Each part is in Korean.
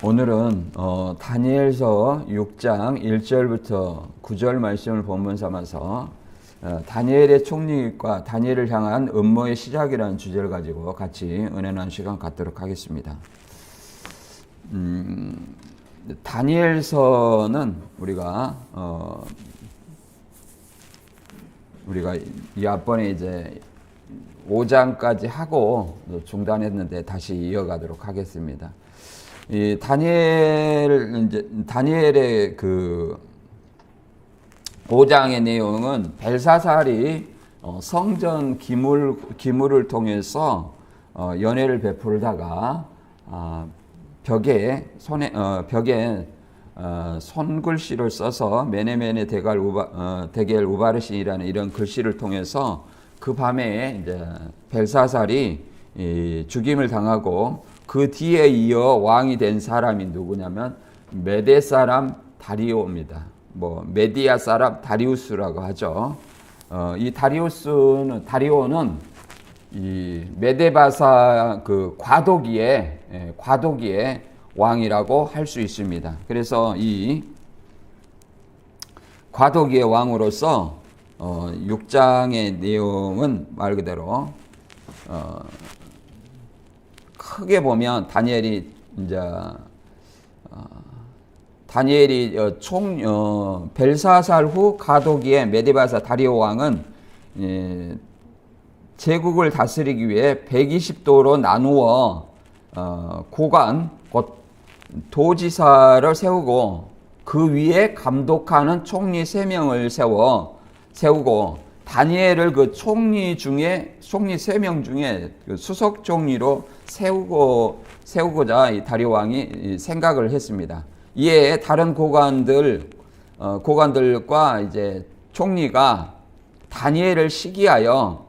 오늘은 다니엘서 6장 1절부터 9절 말씀을 본문 삼아서 다니엘의 총리과 다니엘을 향한 음모의 시작이라는 주제를 가지고 같이 은혜 나누는 시간 갖도록 하겠습니다. 다니엘서는 우리가 이 앞번에 이제 5장까지 하고 중단했는데 다시 이어가도록 하겠습니다. 이 다니엘의 그 5장의 내용은 벨사살이 성전 기물을 통해서 연회를 베풀다가 벽에 손글씨를 써서 메네메네 데겔 우바르신이라는 이런 글씨를 통해서 그 밤에 이제 벨사살이 죽임을 당하고 그 뒤에 이어 왕이 된 사람이 누구냐면 메데 사람 다리오입니다. 메디아 사람 다리우스라고 하죠. 이 다리오는 이 메데바사 그 과도기의 왕이라고 할 수 있습니다. 그래서 이 과도기의 왕으로서 6장의 내용은 말 그대로 크게 보면 다니엘이 벨사살 후 가도기의 메데바사 다리오 왕은 제국을 다스리기 위해 120도로 나누어 고관 곧 도지사를 세우고 그 위에 감독하는 총리 3명을 세우고 다니엘을 그 총리 3명 중에 그 수석 총리로 세우고자 이 다리오 왕이 생각을 했습니다. 이에 다른 고관들과 이제 총리가 다니엘을 시기하여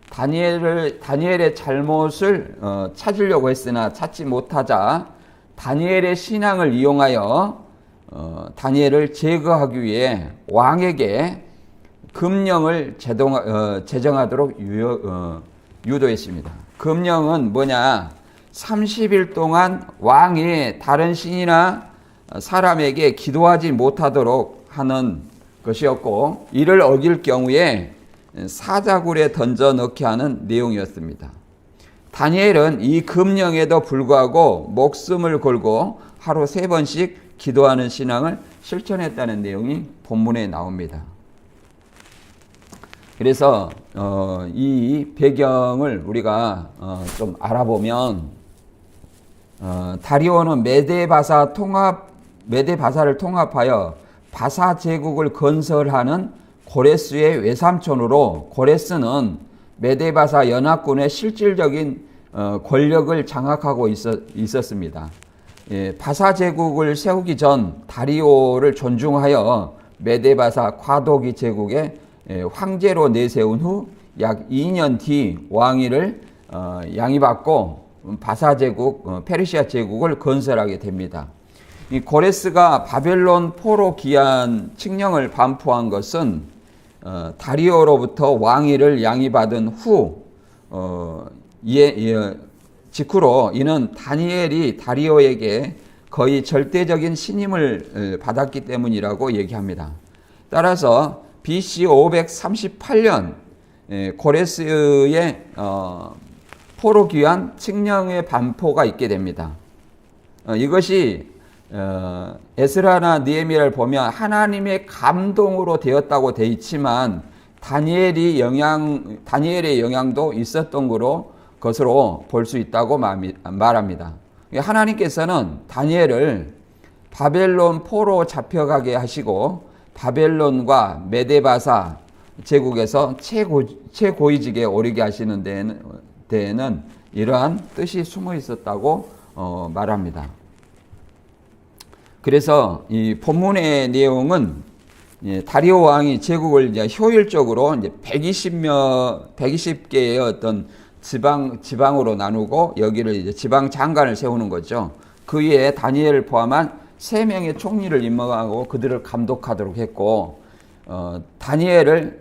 다니엘의 잘못을 찾으려고 했으나 찾지 못하자 다니엘의 신앙을 이용하여 다니엘을 제거하기 위해 왕에게 금령을 제정하도록 유도했습니다. 금령은 뭐냐? 30일 동안 왕이 다른 신이나 사람에게 기도하지 못하도록 하는 것이었고, 이를 어길 경우에 사자굴에 던져 넣게 하는 내용이었습니다. 다니엘은 이 금령에도 불구하고 목숨을 걸고 하루 3번씩 기도하는 신앙을 실천했다는 내용이 본문에 나옵니다. 그래서 이 배경을 우리가 좀 알아보면 다리오는 메데바사를 통합하여 바사 제국을 건설하는 고레스의 외삼촌으로, 고레스는 메데바사 연합군의 실질적인 권력을 장악하고 있었습니다. 바사 제국을 세우기 전 다리오를 존중하여 메데바사 과도기 제국의 황제로 내세운 후 약 2년 뒤 왕위를 양위받고 바사 제국, 페르시아 제국을 건설하게 됩니다. 이 고레스가 바벨론 포로 귀환 칙령을 반포한 것은 다리오로부터 왕위를 양위받은 후 직후로 이는 다니엘이 다리오에게 거의 절대적인 신임을 받았기 때문이라고 얘기합니다. 따라서 BC 538년 고레스의 포로 귀환 칙령의 반포가 있게 됩니다. 이것이 에스라나 느헤미야를 보면 하나님의 감동으로 되었다고 되어 있지만 다니엘의 영향도 있었던 것으로 볼 수 있다고 말합니다. 하나님께서는 다니엘을 바벨론 포로 잡혀가게 하시고 바벨론과 메데바사 제국에서 최고위직에 오르게 하시는 데에는 이러한 뜻이 숨어 있었다고 말합니다. 그래서 이 본문의 내용은 다리오 왕이 제국을 이제 효율적으로 이제 120개의 어떤 지방으로 나누고 여기를 이제 지방 장관을 세우는 거죠. 그 위에 다니엘을 포함한 3명의 총리를 임명하고 그들을 감독하도록 했고, 다니엘의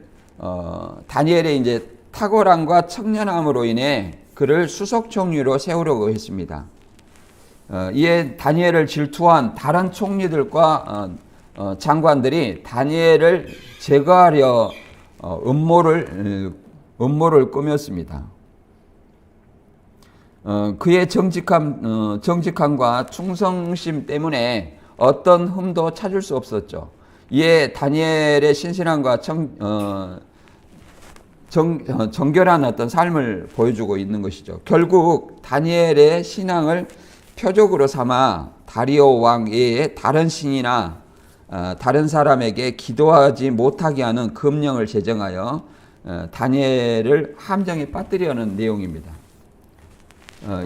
이제 탁월함과 청년함으로 인해 그를 수석 총리로 세우려고 했습니다. 이에 다니엘을 질투한 다른 총리들과 장관들이 다니엘을 제거하려 음모를 꾸몄습니다. 그의 정직함과 충성심 때문에 어떤 흠도 찾을 수 없었죠. 이에 다니엘의 신실함과 정결한 어떤 삶을 보여주고 있는 것이죠. 결국 다니엘의 신앙을 표적으로 삼아 다리오 왕 외에 다른 신이나 다른 사람에게 기도하지 못하게 하는 금령을 제정하여 다니엘을 함정에 빠뜨리려는 내용입니다.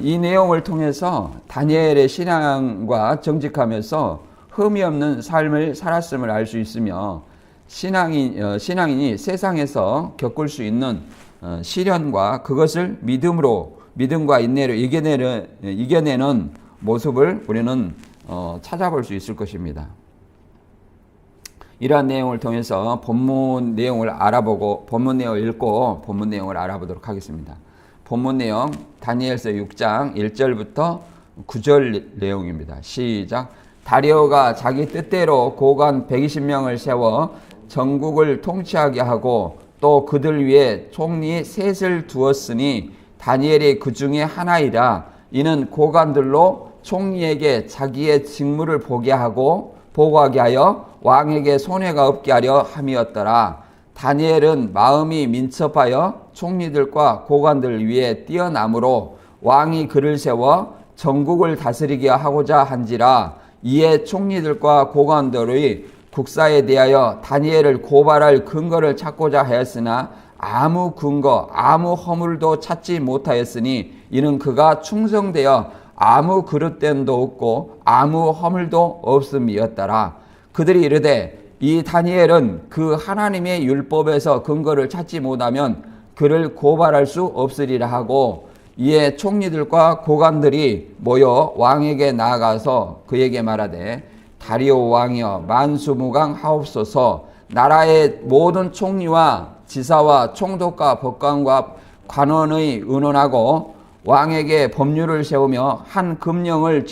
이 내용을 통해서 다니엘의 신앙과 정직하면서 흠이 없는 삶을 살았음을 알 수 있으며 신앙인이 세상에서 겪을 수 있는 시련과 그것을 믿음과 인내로 이겨내는 모습을 우리는 찾아볼 수 있을 것입니다. 이러한 내용을 통해서 본문 내용을 알아보고 본문 내용을 읽고 본문 내용을 알아보도록 하겠습니다. 본문 내용 다니엘서 6장 1절부터 9절 내용입니다. 시작. 다리오가 자기 뜻대로 고관 120명을 세워 전국을 통치하게 하고 또 그들 위에 총리 셋을 두었으니 다니엘이 그 중에 하나이라. 이는 고관들로 총리에게 자기의 직무를 보고하게 하여 왕에게 손해가 없게 하려 함이었더라. 다니엘은 마음이 민첩하여 총리들과 고관들 위에 뛰어남으로 왕이 그를 세워 전국을 다스리게 하고자 한지라. 이에 총리들과 고관들의 국사에 대하여 다니엘을 고발할 근거를 찾고자 하였으나 아무 근거, 아무 허물도 찾지 못하였으니 이는 그가 충성되어 아무 그릇됨도 없고 아무 허물도 없음이었더라. 그들이 이르되 이 다니엘은 그 하나님의 율법에서 근거를 찾지 못하면 그를 고발할 수 없으리라 하고, 이에 총리들과 고관들이 모여 왕에게 나아가서 그에게 말하되 다리오 왕이여 만수무강하옵소서. 나라의 모든 총리와 지사와 총독과 법관과 관원의 의논하고 왕에게 법률을 세우며 한 금령을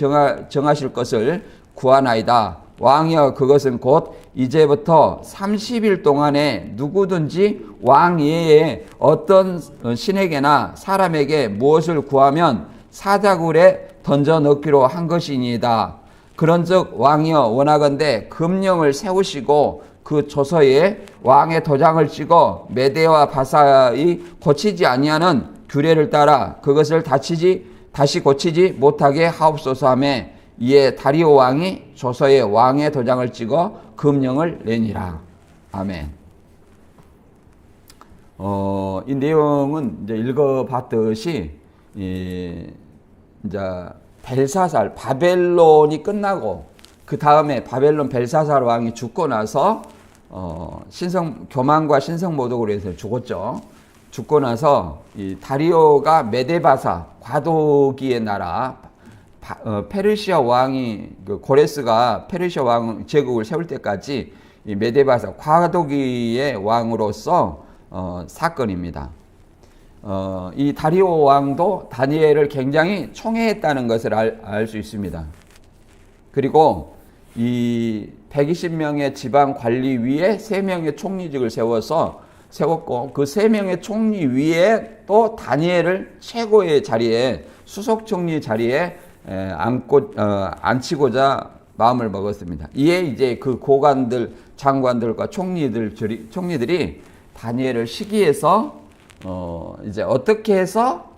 정하실 것을 구하나이다. 왕이여 그것은 곧 이제부터 30일 동안에 누구든지 왕 외에 어떤 신에게나 사람에게 무엇을 구하면 사자굴에 던져 넣기로 한 것이니이다. 그런즉 왕이여 원하건대 금령을 세우시고 그 조서에 왕의 도장을 찍어 메대와 바사의 고치지 아니하는 규례를 따라 그것을 다시 고치지 못하게 하옵소서 하매, 이에 다리오 왕이 조서에 왕의 도장을 찍어 금령을 내니라. 아멘. 이 내용은 이제 읽어봤듯이 이제 벨사살 바벨론이 끝나고 그 다음에 바벨론 벨사살 왕이 죽고 나서 교만과 신성모독으로 해서 죽었죠. 죽고 나서 이 다리오가 메데바사 과도기의 나라 페르시아 왕이 고레스가 페르시아 왕 제국을 세울 때까지 이 메데바사 과도기의 왕으로서 사건입니다. 이 다리오 왕도 다니엘을 굉장히 총애했다는 것을 알 수 있습니다. 그리고 이 120명의 지방 관리 위에 3명의 총리직을 세웠고 그 3명의 총리 위에 또 다니엘을 최고의 자리에 수석 총리 자리에 앉히고자 마음을 먹었습니다. 이에 이제 그 고관들, 장관들과 총리들이 다니엘을 시기해서 이제 어떻게 해서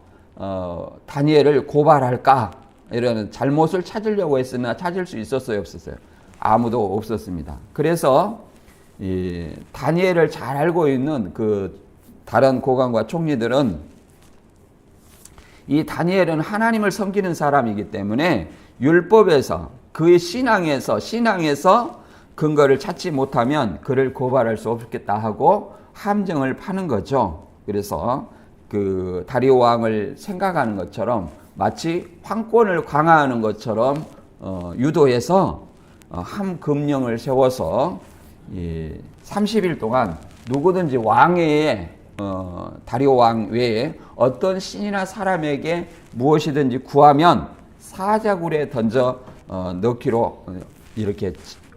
다니엘을 고발할까 이런 잘못을 찾으려고 했으나 찾을 수 있었어요, 없었어요? 아무도 없었습니다. 그래서 이 다니엘을 잘 알고 있는 그 다른 고관과 총리들은 이 다니엘은 하나님을 섬기는 사람이기 때문에 율법에서 그의 신앙에서 근거를 찾지 못하면 그를 고발할 수 없겠다 하고 함정을 파는 거죠. 그래서 그 다리오 왕을 생각하는 것처럼 마치 황권을 강화하는 것처럼 유도해서 함금령을 세워서 30일 동안 누구든지 왕 외에 다리오 왕 외에 어떤 신이나 사람에게 무엇이든지 구하면 사자굴에 던져 넣기로 이렇게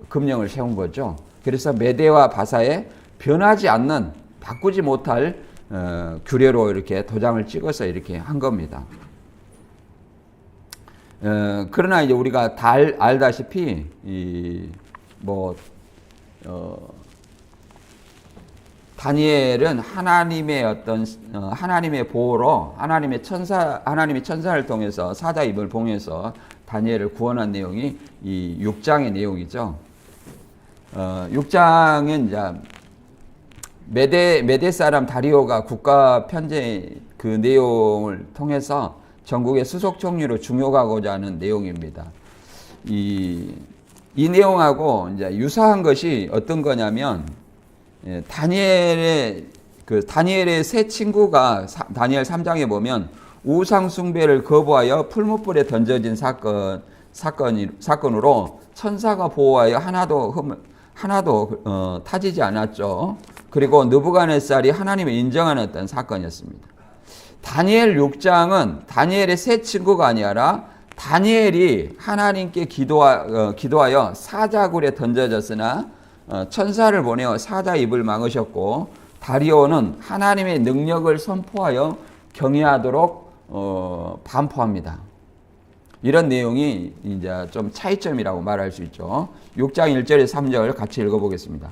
금령을 세운 거죠. 그래서 메대와 바사에 변하지 않는, 바꾸지 못할 규례로 이렇게 도장을 찍어서 이렇게 한 겁니다. 그러나 이제 우리가 다 알다시피 다니엘은 하나님의 하나님의 보호로 하나님이 천사를 통해서 사자 입을 봉해서 다니엘을 구원한 내용이 이 6장의 내용이죠. 6장은 이제 메대 사람 다리오가 국가 편제 그 내용을 통해서 전국의 수속 총리로 중용하고자 하는 내용입니다. 이 내용하고 이제 유사한 것이 어떤 거냐면, 다니엘의 세 친구가 다니엘 3장에 보면 우상 숭배를 거부하여 풀무불에 던져진 사건으로 천사가 보호하여 하나도 타지지 않았죠. 그리고 느부갓네살이 하나님을 인정하는 어떤 사건이었습니다. 다니엘 6장은 다니엘의 세 친구가 아니라 다니엘이 하나님께 기도하여 사자굴에 던져졌으나 천사를 보내어 사자 입을 막으셨고, 다리오는 하나님의 능력을 선포하여 경외하도록 반포합니다. 이런 내용이 이제 좀 차이점이라고 말할 수 있죠. 6장 1절에 3절 같이 읽어보겠습니다.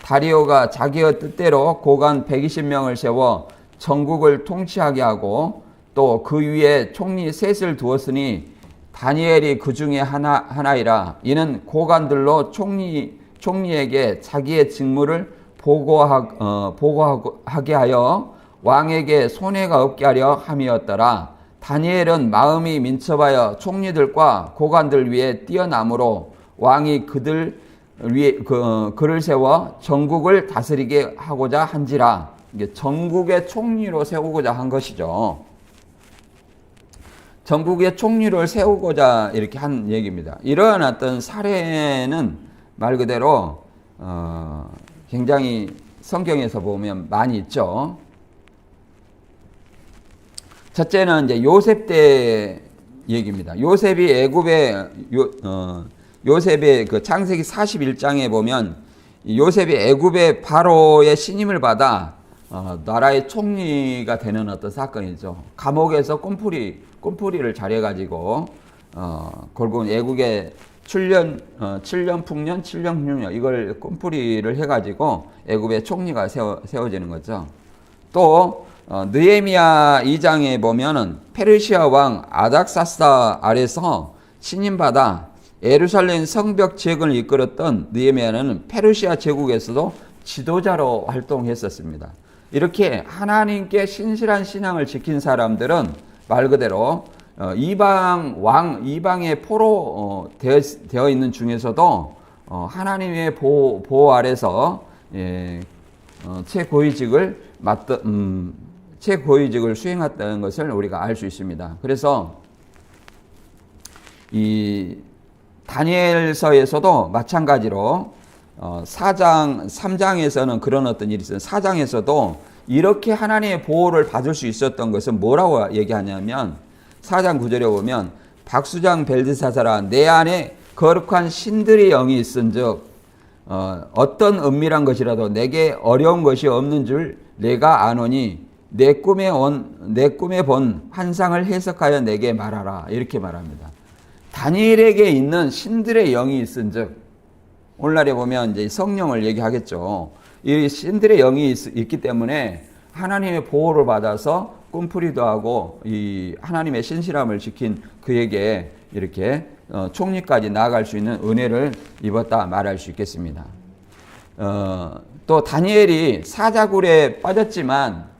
다리오가 자기의 뜻대로 고관 120명을 세워 전국을 통치하게 하고 또 그 위에 총리 셋을 두었으니 다니엘이 그 중에 하나이라. 이는 고관들로 총리에게 자기의 직무를 보고하게 하여 왕에게 손해가 없게 하려 함이었더라. 다니엘은 마음이 민첩하여 총리들과 고관들 위에 뛰어나므로 왕이 그들 위에 그를 세워 전국을 다스리게 하고자 한지라. 이게 전국의 총리로 세우고자 한 것이죠. 전국의 총리를 세우고자 이렇게 한 얘기입니다. 이러한 어떤 사례는 말 그대로 굉장히 성경에서 보면 많이 있죠. 첫째는 이제 요셉 때 얘기입니다. 요셉이 요셉의 그 창세기 41장에 보면 요셉이 애굽의 바로의 신임을 받아 나라의 총리가 되는 어떤 사건이죠. 감옥에서 꼼풀이를 잘해가지고 결국은 애국의 7년 풍년, 7년 흉년 이걸 꼼풀이를 해가지고 애굽의 총리가 세워지는 거죠. 또 느헤미야 2장에 보면은 페르시아 왕 아닥사스다 아래서 신임받아 예루살렘 성벽 재건을 이끌었던 느헤미야는 페르시아 제국에서도 지도자로 활동했었습니다. 이렇게 하나님께 신실한 신앙을 지킨 사람들은 말 그대로 이방의 포로 되어 있는 중에서도 하나님의 보호 아래서 최고위직을 수행했다는 것을 우리가 알 수 있습니다. 그래서 이 다니엘서에서도 마찬가지로 3장에서는 그런 어떤 일이 있어요. 4장에서도 이렇게 하나님의 보호를 받을 수 있었던 것은 뭐라고 얘기하냐면 4장 9절에 보면 박수장 벨드사사라 내 안에 거룩한 신들의 영이 있은즉 어떤 은밀한 것이라도 내게 어려운 것이 없는 줄 내가 아노니 내 꿈에 본 환상을 해석하여 내게 말하라. 이렇게 말합니다. 다니엘에게 있는 신들의 영이 있은즉, 오늘날에 보면 이제 성령을 얘기하겠죠. 이 신들의 영이 있기 때문에 하나님의 보호를 받아서 꿈풀이도 하고 이 하나님의 신실함을 지킨 그에게 이렇게 총리까지 나아갈 수 있는 은혜를 입었다 말할 수 있겠습니다. 또 다니엘이 사자굴에 빠졌지만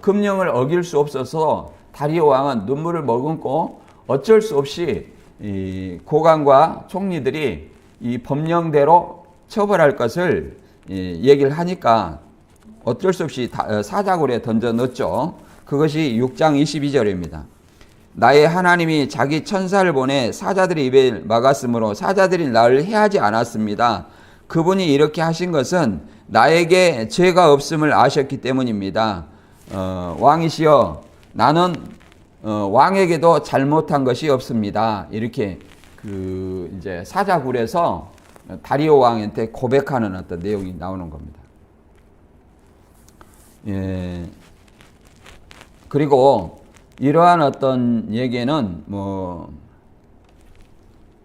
금령을 어길 수 없어서 다리오 왕은 눈물을 머금고 어쩔 수 없이 이 고관과 총리들이 이 법령대로 처벌할 것을 얘기를 하니까 어쩔 수 없이 사자굴에 던져 넣었죠. 그것이 6장 22절입니다. 나의 하나님이 자기 천사를 보내 사자들의 입을 막았으므로 사자들이 나를 해하지 않았습니다. 그분이 이렇게 하신 것은 나에게 죄가 없음을 아셨기 때문입니다. 왕이시여 나는 왕에게도 잘못한 것이 없습니다. 이렇게 이제 사자굴에서 다리오 왕한테 고백하는 어떤 내용이 나오는 겁니다. 예. 그리고 이러한 어떤 얘기는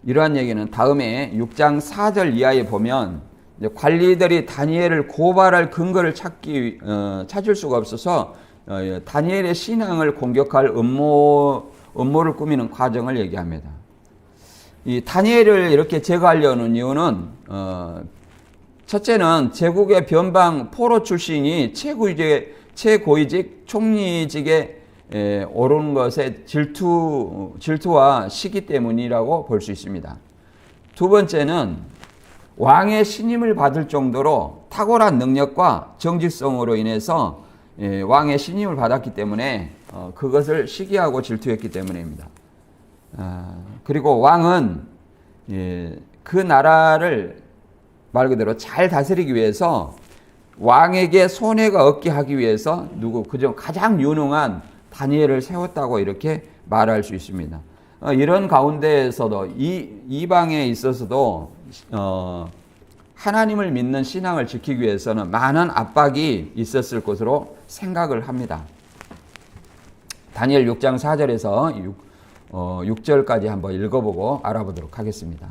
이러한 얘기는 다음에 6장 4절 이하에 보면 이제 관리들이 다니엘을 고발할 근거를 찾을 수가 없어서 다니엘의 신앙을 공격할 음모를 꾸미는 과정을 얘기합니다. 이 다니엘을 이렇게 제거하려는 이유는 첫째는 제국의 변방 포로 출신이 최고위직 총리직에 오른 것에 질투와 시기 때문이라고 볼 수 있습니다. 두 번째는 왕의 신임을 받을 정도로 탁월한 능력과 정직성으로 인해서 왕의 신임을 받았기 때문에 그것을 시기하고 질투했기 때문입니다. 그리고 왕은 그 나라를 말 그대로 잘 다스리기 위해서 왕에게 손해가 없게 하기 위해서 그중 가장 유능한 다니엘을 세웠다고 이렇게 말할 수 있습니다. 이런 가운데에서도 이방에 있어서도 하나님을 믿는 신앙을 지키기 위해서는 많은 압박이 있었을 것으로 생각을 합니다. 다니엘 6장 4절에서 6절까지 한번 읽어보고 알아보도록 하겠습니다.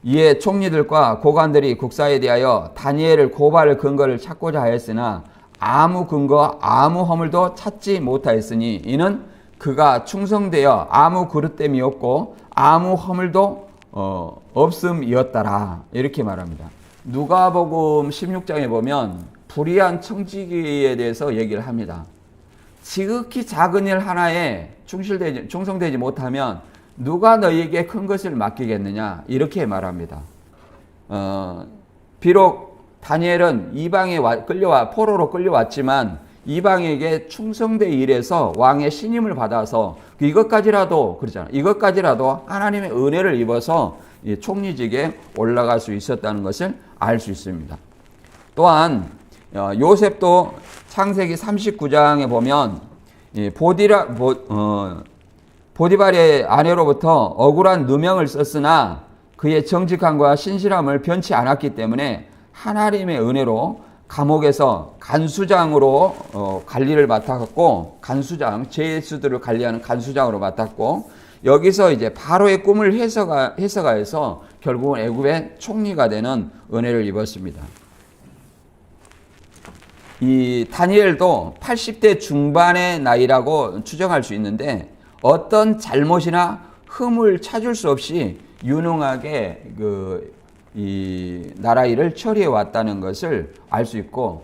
이에 총리들과 고관들이 국사에 대하여 다니엘을 고발할 근거를 찾고자 하였으나 아무 근거 아무 허물도 찾지 못하였으니 이는 그가 충성되어 아무 그릇됨이 없고 아무 허물도 없음이었더라. 이렇게 말합니다. 누가복음 16장에 보면 불의한 청지기에 대해서 얘기를 합니다. 지극히 작은 일 하나에 충성되지 못하면 누가 너희에게 큰 것을 맡기겠느냐 이렇게 말합니다. 비록 다니엘은 이방에 포로로 끌려왔지만 이방에게 충성되 일해서 왕의 신임을 받아서 이것까지라도 하나님의 은혜를 입어서 총리직에 올라갈 수 있었다는 것을 알 수 있습니다. 또한 요셉도 창세기 39장에 보면 보디발의 아내로부터 억울한 누명을 썼으나 그의 정직함과 신실함을 변치 않았기 때문에 하나님의 은혜로 감옥에서 간수장으로 관리를 맡았고 죄수들을 관리하는 간수장으로 맡았고 여기서 이제 바로의 꿈을 해석하여서 결국은 애굽의 총리가 되는 은혜를 입었습니다. 이 다니엘도 80대 중반의 나이라고 추정할 수 있는데 어떤 잘못이나 흠을 찾을 수 없이 유능하게 이 나라 일을 처리해 왔다는 것을 알 수 있고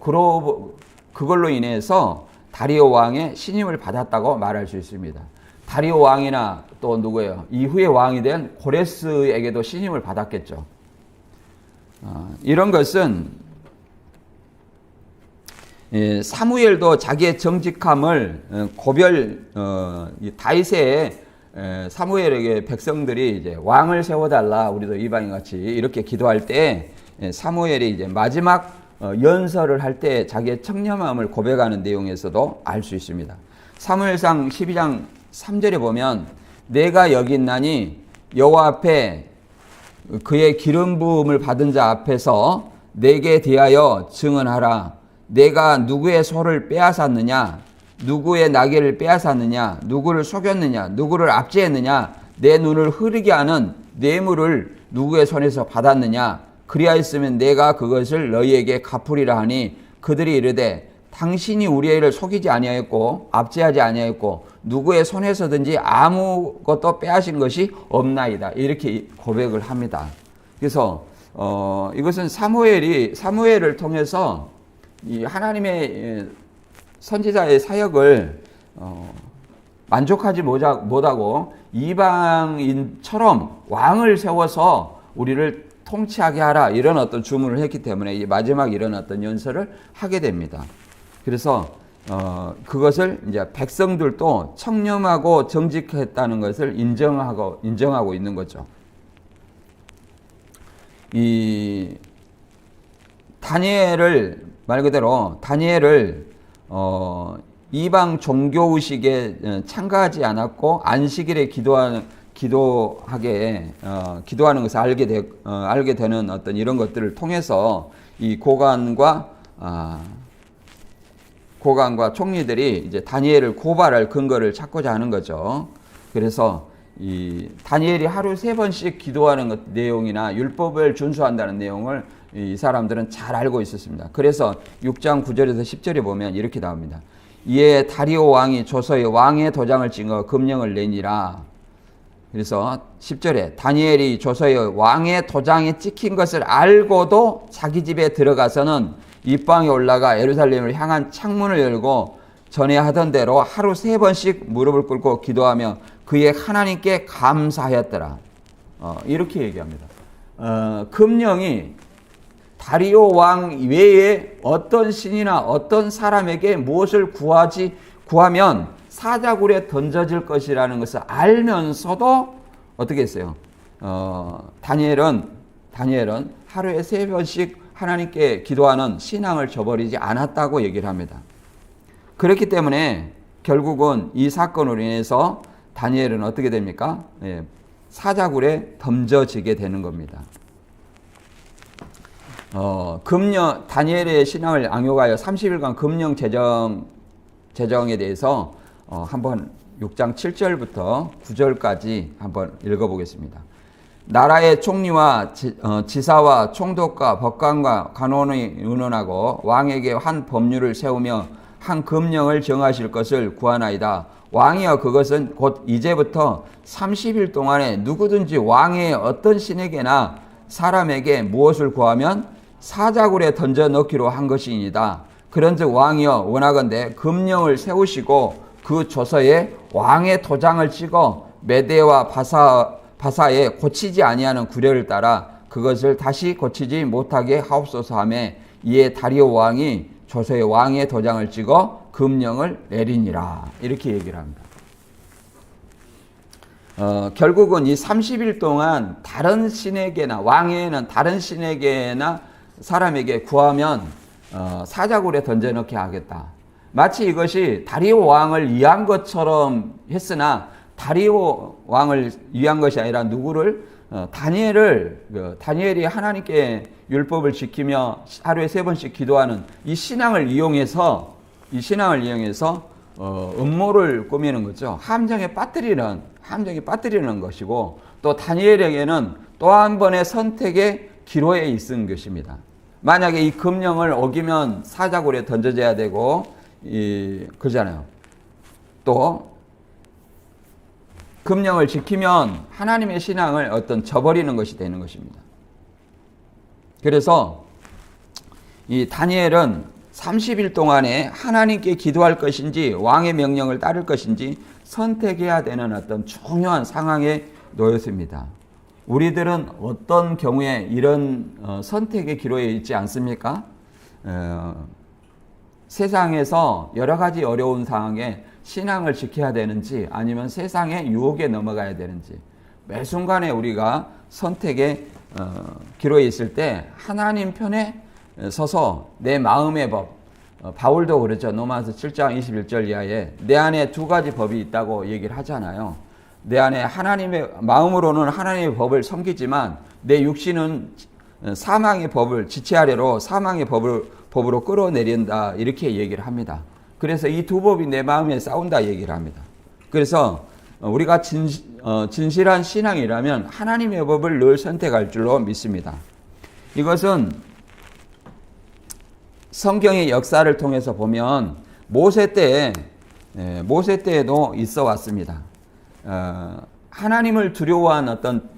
그걸로 인해서 다리오 왕의 신임을 받았다고 말할 수 있습니다. 다리오 왕이나 또 누구예요? 이후에 왕이 된 고레스에게도 신임을 받았겠죠. 이런 것은 사무엘도 자기의 정직함을 다윗의 사무엘에게 백성들이 이제 왕을 세워달라 우리도 이방인 같이 이렇게 기도할 때 사무엘이 이제 마지막 연설을 할 때 자기의 청렴함을 고백하는 내용에서도 알 수 있습니다. 사무엘상 12장 3절에 보면 내가 여기 있나니 여호와 앞에 그의 기름 부음을 받은 자 앞에서 내게 대하여 증언하라. 내가 누구의 소를 빼앗았느냐? 누구의 나귀를 빼앗았느냐? 누구를 속였느냐? 누구를 압제했느냐? 내 눈을 흐리게 하는 뇌물을 누구의 손에서 받았느냐? 그리하였으면 내가 그것을 너희에게 갚으리라 하니 그들이 이르되 당신이 우리의 일을 속이지 아니하였고 압제하지 아니하였고 누구의 손에서든지 아무것도 빼앗은 것이 없나이다. 이렇게 고백을 합니다. 그래서 이것은 사무엘을 통해서 이 하나님의 선지자의 사역을 만족하지 못하고 이방인처럼 왕을 세워서 우리를 통치하게 하라 이런 어떤 주문을 했기 때문에 이 마지막 이런 어떤 연설을 하게 됩니다. 그래서 그것을 이제 백성들도 청렴하고 정직했다는 것을 인정하고 있는 거죠. 이 다니엘을 말 그대로 다니엘을 이방 종교 의식에 참가하지 않았고 안식일에 기도하는 것을 알게 되는 어떤 이런 것들을 통해서 이 고관과 총리들이 이제 다니엘을 고발할 근거를 찾고자 하는 거죠. 그래서 이 다니엘이 하루 3번씩 기도하는 내용이나 율법을 준수한다는 내용을 이 사람들은 잘 알고 있었습니다. 그래서 6장 9절에서 10절에 보면 이렇게 나옵니다. 이에 다리오 왕이 조서에 왕의 도장을 찍어 금령을 내니라. 그래서 10절에 다니엘이 조서에 왕의 도장이 찍힌 것을 알고도 자기 집에 들어가서는 입방에 올라가 예루살렘을 향한 창문을 열고 전에 하던 대로 하루 3번씩 무릎을 꿇고 기도하며 그의 하나님께 감사하였더라. 이렇게 얘기합니다. 금령이 다리오 왕 외에 어떤 신이나 어떤 사람에게 무엇을 구하면 사자굴에 던져질 것이라는 것을 알면서도 어떻게 했어요? 다니엘은 하루에 3번씩 하나님께 기도하는 신앙을 저버리지 않았다고 얘기를 합니다. 그렇기 때문에 결국은 이 사건으로 인해서 다니엘은 어떻게 됩니까? 사자굴에 던져지게 되는 겁니다. 다니엘의 신앙을 악용하여 30일간 금령 제정에 대해서 한번 6장 7절부터 9절까지 한번 읽어보겠습니다. 나라의 총리와 지사와 총독과 법관과 간원이 의논하고 왕에게 한 법률을 세우며 한 금령을 정하실 것을 구하나이다. 왕이여 그것은 곧 이제부터 30일 동안에 누구든지 왕의 어떤 신에게나 사람에게 무엇을 구하면 사자굴에 던져 넣기로 한 것이니이다. 그런즉 왕이여 원하건대 금령을 세우시고 그 조서에 왕의 도장을 찍어 메대와 바사에 고치지 아니하는 구례를 따라 그것을 다시 고치지 못하게 하옵소서 하며 이에 다리오 왕이 조서에 왕의 도장을 찍어 금령을 내리니라. 이렇게 얘기를 합니다. 결국은 이 30일 동안 다른 신에게나 왕에는 다른 신에게나 사람에게 구하면 사자굴에 던져넣게 하겠다. 마치 이것이 다리오 왕을 위한 것처럼 했으나 다리오 왕을 위한 것이 아니라 누구를 다니엘이 하나님께 율법을 지키며 하루에 3번씩 기도하는 이 신앙을 이용해서 음모를 꾸미는 거죠. 함정에 빠뜨리는 것이고 또 다니엘에게는 또 한 번의 선택의 기로에 있은 것입니다. 만약에 이 금령을 어기면 사자굴에 던져져야 되고 그러잖아요. 또 금령을 지키면 하나님의 신앙을 저버리는 것이 되는 것입니다. 그래서 이 다니엘은 30일 동안에 하나님께 기도할 것인지 왕의 명령을 따를 것인지 선택해야 되는 어떤 중요한 상황에 놓였습니다. 우리들은 어떤 경우에 이런 선택의 기로에 있지 않습니까? 세상에서 여러 가지 어려운 상황에 신앙을 지켜야 되는지 아니면 세상의 유혹에 넘어가야 되는지 매 순간에 우리가 선택의 기로에 있을 때 하나님 편에 서서 내 마음의 법, 바울도 그렇죠. 로마서 7장 21절 이하에 내 안에 2가지 법이 있다고 얘기를 하잖아요. 내 안에 마음으로는 하나님의 법을 섬기지만 내 육신은 사망의 법을 지체하려고 사망의 법으로 끌어내린다 이렇게 얘기를 합니다. 그래서 이 2법이 내 마음에 싸운다 얘기를 합니다. 그래서 우리가 진실한 신앙이라면 하나님의 법을 늘 선택할 줄로 믿습니다. 이것은 성경의 역사를 통해서 보면 모세 때에도 있어 왔습니다. 하나님을 두려워한 어떤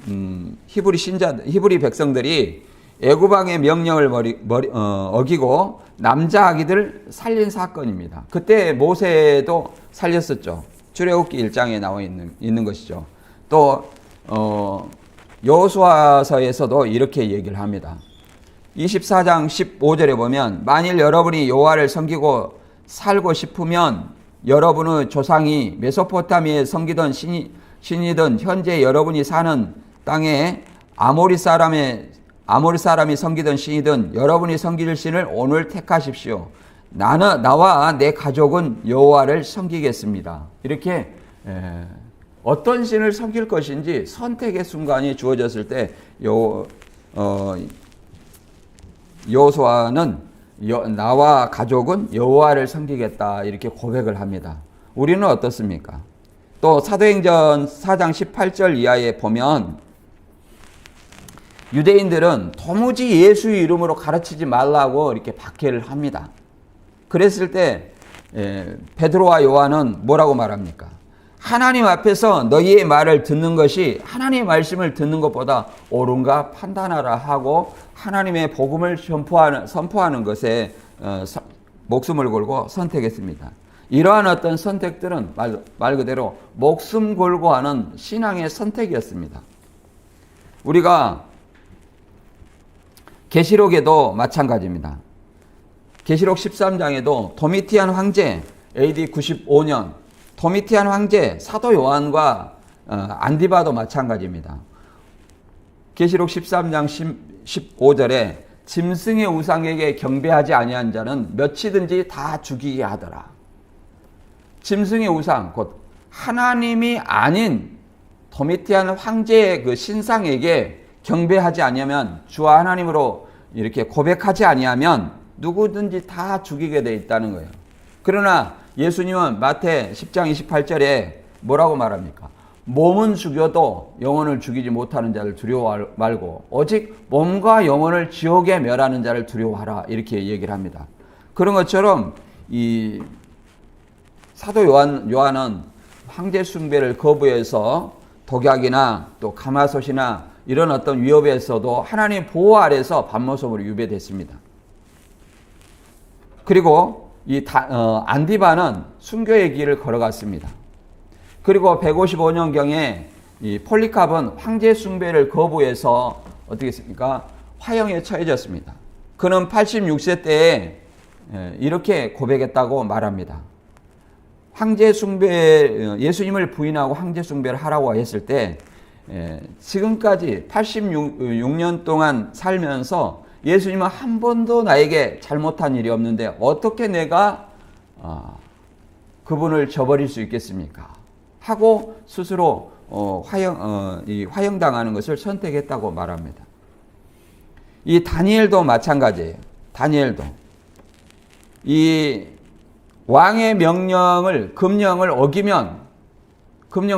히브리 백성들이 애굽왕의 명령을 어기고 남자 아기들 살린 사건입니다. 그때 모세도 살렸었죠. 출애굽기 1장에 나와 있는 것이죠. 또 여호수아서에서도 이렇게 얘기를 합니다. 24장 15절에 보면 만일 여러분이 여호와를 섬기고 살고 싶으면 여러분의 조상이 메소포타미아에 섬기던 신이든 현재 여러분이 사는 땅에 아모리 사람이 섬기던 신이든 여러분이 섬길 신을 오늘 택하십시오. 나와 내 가족은 여호와를 섬기겠습니다. 이렇게 어떤 신을 섬길 것인지 선택의 순간이 주어졌을 때 여호수아는 나와 가족은 여호와를 섬기겠다 이렇게 고백을 합니다. 우리는 어떻습니까? 또 사도행전 4장 18절 이하에 보면 유대인들은 도무지 예수의 이름으로 가르치지 말라고 이렇게 박해를 합니다. 그랬을 때 베드로와 요한은 뭐라고 말합니까? 하나님 앞에서 너희의 말을 듣는 것이 하나님의 말씀을 듣는 것보다 옳은가 판단하라 하고 하나님의 복음을 선포하는 것에 목숨을 걸고 선택했습니다. 이러한 어떤 선택들은 말 그대로 목숨 걸고 하는 신앙의 선택이었습니다. 우리가 계시록에도 마찬가지입니다. 계시록 13장에도 도미티안 황제 AD 95년 도미티안 황제 사도 요한과 안디바도 마찬가지입니다. 계시록 13장 15절에 짐승의 우상에게 경배하지 아니한 자는 몇이든지 다 죽이게 하더라. 짐승의 우상 곧 하나님이 아닌 도미티안 황제의 그 신상에게 경배하지 아니하면 주와 하나님으로 이렇게 고백하지 아니하면 누구든지 다 죽이게 돼 있다는 거예요. 그러나 예수님은 마태 10장 28절에 뭐라고 말합니까? 몸은 죽여도 영혼을 죽이지 못하는 자를 두려워 말고 오직 몸과 영혼을 지옥에 멸하는 자를 두려워하라 이렇게 얘기를 합니다. 그런 것처럼 이 사도 요한은 황제 숭배를 거부해서 독약이나 또 가마솥이나 이런 어떤 위협에서도 하나님 보호 아래서 밤모섬으로 유배됐습니다. 그리고 이 안디바는 순교의 길을 걸어갔습니다. 그리고 155년경에 이 폴리캅은 황제 숭배를 거부해서 어떻게 했습니까? 화형에 처해졌습니다. 그는 86세 때에 이렇게 고백했다고 말합니다. 황제 숭배, 예수님을 부인하고 황제 숭배를 하라고 했을 때 지금까지 86년 동안 살면서 예수님은 한 번도 나에게 잘못한 일이 없는데 어떻게 내가 그분을 저버릴 수 있겠습니까? 하고 스스로 화형당하는 것을 선택했다고 말합니다. 이 다니엘도 마찬가지예요. 다니엘도 이 왕의 금령을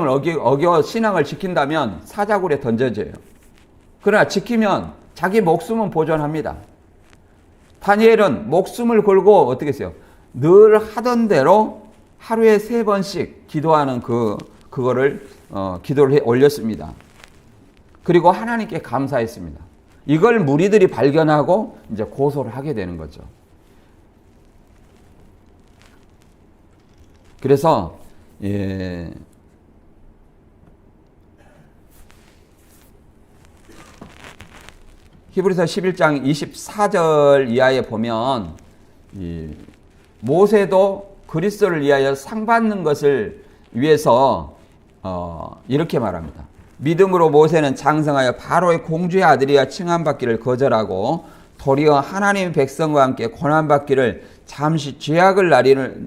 어겨 신앙을 지킨다면 사자굴에 던져져요. 그러나 지키면 자기 목숨은 보존합니다. 다니엘은 목숨을 걸고 어떻게 했어요? 늘 하던 대로 하루에 3번씩 기도하는 그거를 기도를 올렸습니다. 그리고 하나님께 감사했습니다. 이걸 무리들이 발견하고 이제 고소를 하게 되는 거죠. 그래서 히브리서 11장 24절 이하에 보면 모세도 그리스도를 위하여 상 받는 것을 위해서 이렇게 말합니다. 믿음으로 모세는 장성하여 바로의 공주의 아들이야 칭함받기를 거절하고 도리어 하나님의 백성과 함께 고난받기를 잠시 죄악을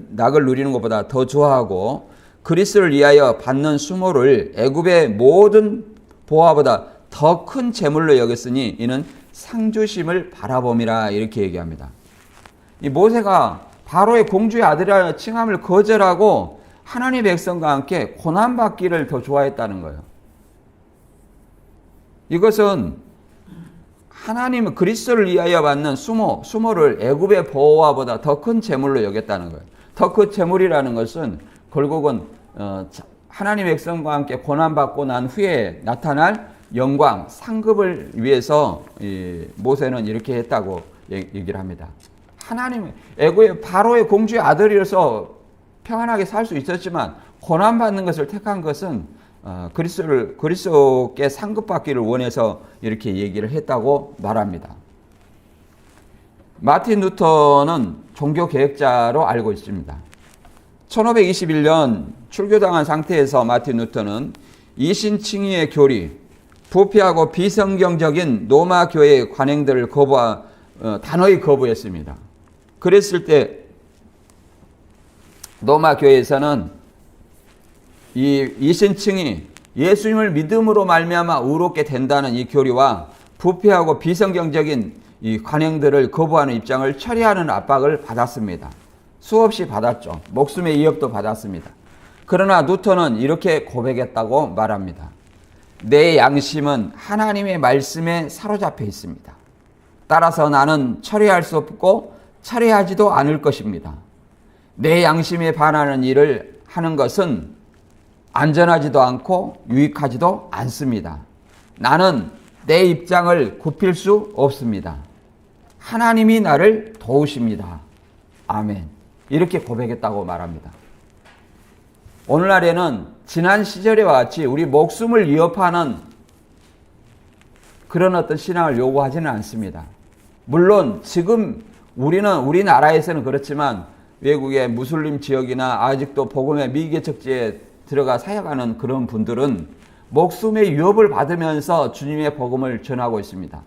낙을 누리는 것보다 더 좋아하고 그리스도를 위하여 받는 수모를 애굽의 모든 보화보다 더 큰 재물로 여겼으니 이는 상주심을 바라봄이라 이렇게 얘기합니다. 이 모세가 바로의 공주의 아들이라 칭함을 거절하고 하나님의 백성과 함께 고난받기를 더 좋아했다는 거예요. 이것은 하나님은 그리스도를 위하여 받는 수모를 애굽의 보화보다 더 큰 재물로 여겼다는 거예요. 더 큰 재물이라는 것은 결국은 하나님의 백성과 함께 고난받고 난 후에 나타날 영광, 상급을 위해서 모세는 이렇게 했다고 얘기를 합니다. 하나님은 애굽의 바로의 공주의 아들이어서 평안하게 살 수 있었지만 고난받는 것을 택한 것은 그리스도께 상급받기를 원해서 이렇게 얘기를 했다고 말합니다. 마틴 루터는 종교개혁자로 알고 있습니다. 1521년 출교당한 상태에서 마틴 루터는 이신칭의의 교리, 부패하고 비성경적인 로마 교회의 관행들을 단호히 거부했습니다. 그랬을 때 로마 교회에서는 이 이신층이 예수님을 믿음으로 말미암아 의롭게 된다는 이 교리와 부패하고 비성경적인 이 관행들을 거부하는 입장을 처리하는 압박을 받았습니다. 수없이 받았죠. 목숨의 위협도 받았습니다. 그러나 루터는 이렇게 고백했다고 말합니다. 내 양심은 하나님의 말씀에 사로잡혀 있습니다. 따라서 나는 처리할 수 없고 처리하지도 않을 것입니다. 내 양심에 반하는 일을 하는 것은 안전하지도 않고 유익하지도 않습니다. 나는 내 입장을 굽힐 수 없습니다. 하나님이 나를 도우십니다. 아멘. 이렇게 고백했다고 말합니다. 오늘날에는 지난 시절에와 같이 우리 목숨을 위협하는 그런 어떤 신앙을 요구하지는 않습니다. 물론 지금 우리나라에서는 그렇지만 외국의 무슬림 지역이나 아직도 복음의 미개척지에 들어가 사역하는 그런 분들은 목숨의 위협을 받으면서 주님의 복음을 전하고 있습니다.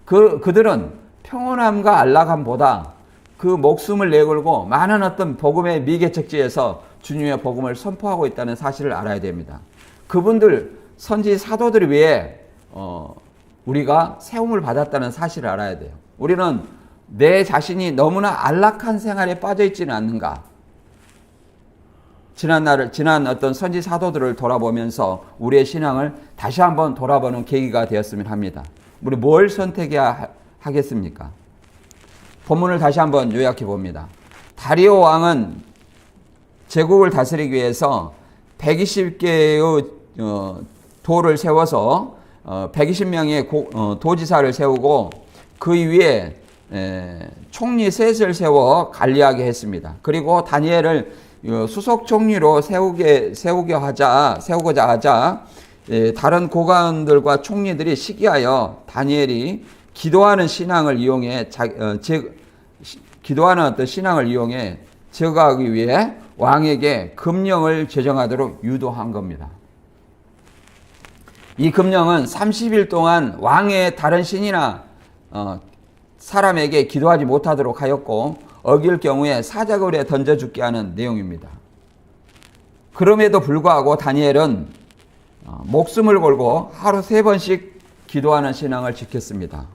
그들은 평온함과 안락함보다 그 목숨을 내걸고 많은 어떤 복음의 미개척지에서 주님의 복음을 선포하고 있다는 사실을 알아야 됩니다. 그분들 선지 사도들 위해 우리가 세움을 받았다는 사실을 알아야 돼요. 우리는 내 자신이 너무나 안락한 생활에 빠져 있지는 않는가? 지난 어떤 선지 사도들을 돌아보면서 우리의 신앙을 다시 한번 돌아보는 계기가 되었으면 합니다. 우리 뭘 선택해야 하겠습니까? 본문을 다시 한번 요약해 봅니다. 다리오 왕은 제국을 다스리기 위해서 120개의 도를 세워서 120명의 도지사를 세우고 그 위에 총리 셋을 세워 관리하게 했습니다. 그리고 다니엘을 수석 총리로 세우고자 하자 다른 고관들과 총리들이 시기하여 다니엘이 기도하는 신앙을 이용해 기도하는 어떤 신앙을 이용해 제거하기 위해 왕에게 금령을 제정하도록 유도한 겁니다. 이 금령은 30일 동안 왕의 다른 신이나 사람에게 기도하지 못하도록 하였고 어길 경우에 사자굴에 던져 죽게 하는 내용입니다. 그럼에도 불구하고 다니엘은 목숨을 걸고 하루 3번씩 기도하는 신앙을 지켰습니다.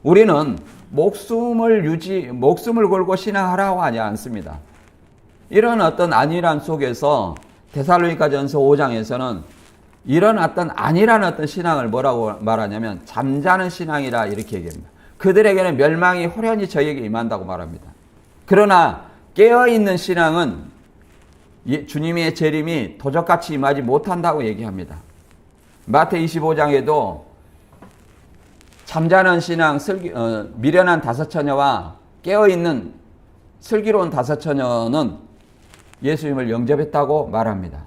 우리는 목숨을 걸고 신앙하라고 하지 않습니다. 이런 어떤 안일함 속에서 데살로니가전서 5장에서는 이런 어떤 안일한 어떤 신앙을 뭐라고 말하냐면 잠자는 신앙이라 이렇게 얘기합니다. 그들에게는 멸망이 호련히 저에게 임한다고 말합니다. 그러나 깨어있는 신앙은 주님의 재림이 도적같이 임하지 못한다고 얘기합니다. 마태 25장에도 잠자는 신앙, 미련한 5처녀와 깨어있는 슬기로운 5처녀는 예수님을 영접했다고 말합니다.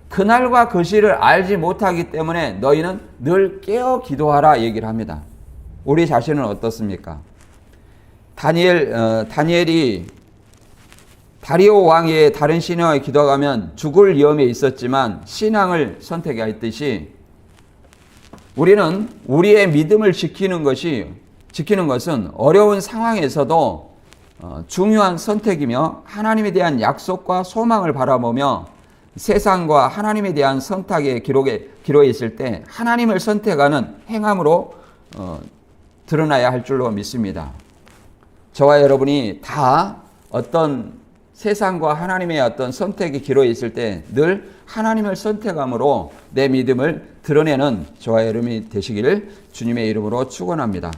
그날과 그 시를 알지 못하기 때문에 너희는 늘 깨어 기도하라 얘기를 합니다. 우리 자신은 어떻습니까? 다니엘이 다리오 왕의 다른 신앙에 기도하면 죽을 위험에 있었지만 신앙을 선택했듯이 우리는 우리의 믿음을 지키는 것은 어려운 상황에서도 중요한 선택이며 하나님에 대한 약속과 소망을 바라보며 세상과 하나님에 대한 선택의 기로에 있을 때 하나님을 선택하는 행함으로 드러나야 할 줄로 믿습니다. 저와 여러분이 다 어떤 세상과 하나님의 어떤 선택의 기로에 있을 때 늘 하나님을 선택함으로 내 믿음을 드러내는 저와 여러분이 되시기를 주님의 이름으로 축원합니다.